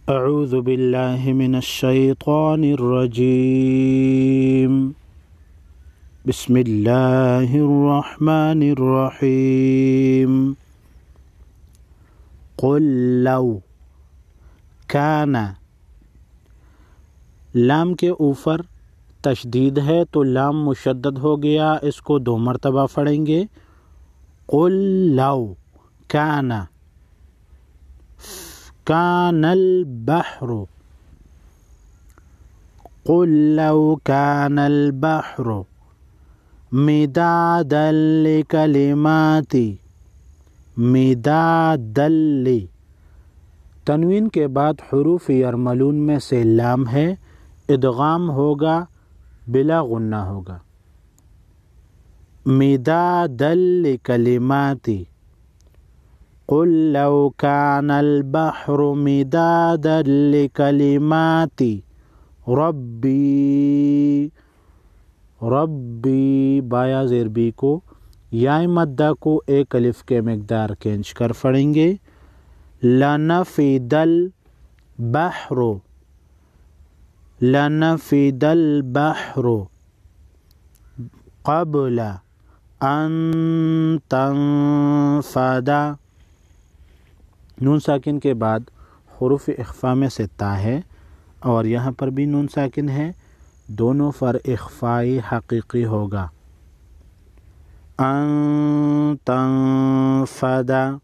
अऊज़ु बिल्लाहि मिनश्शैतानिर्रजीम। बिस्मिल्लाहिर्रहमानिर्रहीम। क़ुल लौ काना, लाम के ऊपर तशदीद है तो लाम मुशद्दद हो गया, इसको 2 मरतबा पढ़ेंगे। क़ुल लौ काना, कानल बहरु, क़ुल लौ कानल बहरु मिदादल लिकलिमाती, मिदादल लि, तनवीन के बाद हुरूफ यरमलून में से लाम है, इदगाम होगा, बिला गुन्ना होगा। मिदादल लिकलिमाती, क़ुल लौ कानल बहरु मिदादल लिकलिमाती रब्बी, रब्बी बाया ज़ेर बी को याय मद्दा को एक अलिफ के मिकदार केंच कर पढ़ेंगे। लनफ़िदल बहरु, लनफ़िदल बहरु क़ब्ल अन तनफ़दा, नून साकिन के बाद हुरूफ इख्फ़ा में से ता है और यहाँ पर भी नून साकिन है, दोनों पर इख्फ़ाई हकीकी होगा। अन तनफ़दा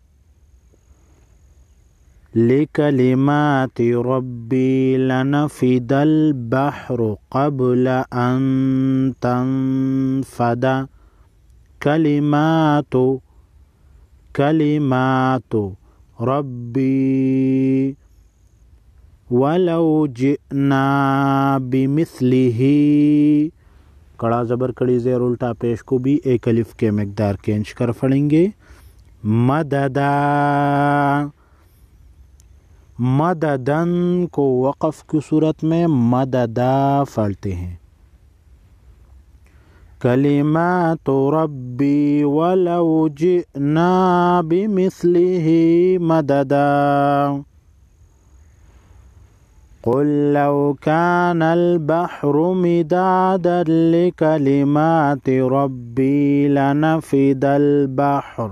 लिकलिमाति रब्बी लनफ़िदल बहरु क़ब्ल अन तनफ़दा कलिमातु, कलिमातु रब्बी वलौ जिअना बिमिस्लिही, कड़ा ज़बर कड़ी ज़ेर उल्टा पेश को भी एक अलिफ के मिकदार केंच कर पढ़ेंगे। मददा, मददन को वक़फ़ की सूरत में मददा पढ़ते हैं। कलिमातु रब्बी वलौ जिअना बिमिस्लिही मददा, क़ुल लौ कानल बहरु मिदादन लिकलिमाति रब्बी लनफ़िदल बहर,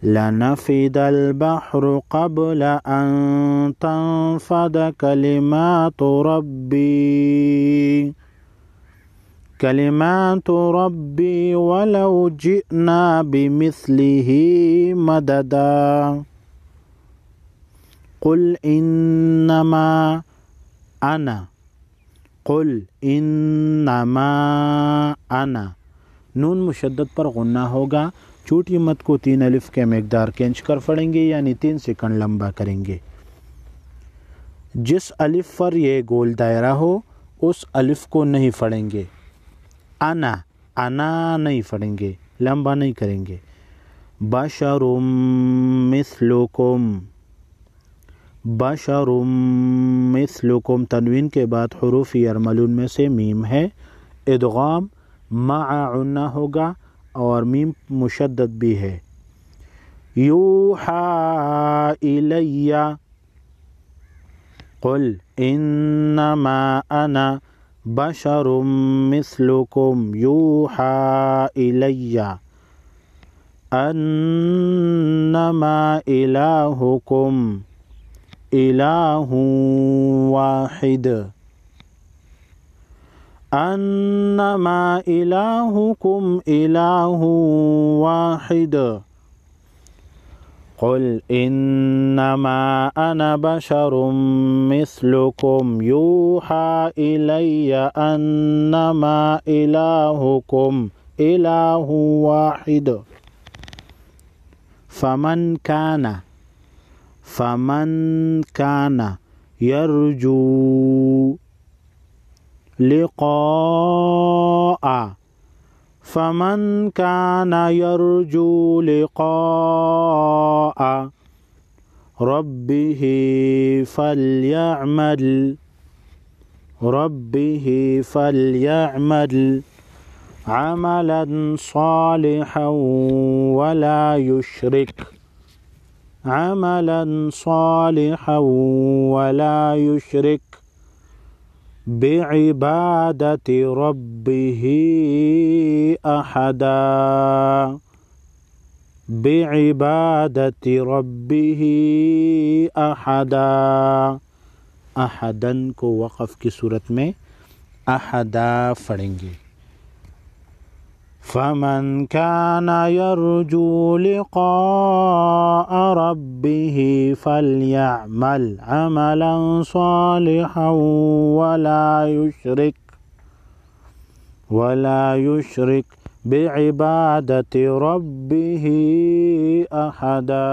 लनफ़िदल बहरु क़ब्ल अन तनफ़द कलिमातु रब्बी, कलिमातु रब्बी वलौ जिअना बिमिस्लिही मददा। क़ुल इन्नमा अना, क़ुल इन्नमा अना, नून मुशद्दद पर गुन्ना होगा, छोटी मत को 3 अलिफ के मिकदार केंच कर पढ़ेंगे, यानी 3 सेकंड लंबा करेंगे। जिस अलिफ पर यह गोल दायरा हो उस अलिफ को नहीं पढ़ेंगे। अना, अना नहीं पढ़ेंगे, लंबा नहीं करेंगे। बशरुम मिस्लुकुम, बशरुम मिस्लुकुम, तनवीन के बाद हुरूफ यरमलून में से मीम है, इदगाम मआ उन्ना होगा और मीम मुशद्दद भी है। यूहा इलैया, क़ुल इन्नमा अना बशरुम मिस्लुकुम यूहा इलैया अन्नमा इलाहुकुम इलाहुं वाहिद, अन्नमा इलाहुकुम इलाहुं वाहिद। क़ुल इन्नमा अना बशरुम मिस्लुकुम यूहा इलैया अन्नमा इलाहुकुम इलाहुं वाहिद। फ़मन काना, फ़मन काना यरजू लिक़ाअ, फ़मन काना यरजू लिक़ाअ रब्बिही फ़ल्यअमल, रब्बिही फ़ल्यअमल अमलन सालिहन वला युश्रिक अमलन सालिहन वला युशरिक बिइबादति रब्बिही अहदा बिइबादति रब्बिही अहदा। अहदन को वक़फ़ की सूरत में अहदा पढ़ेंगे। फ़मन काना यरजू लिक़ाअ रब्बिही फ़लयअमल अमलन सालिहन वला युशरिक बिइबादति रब्बिही अहदा।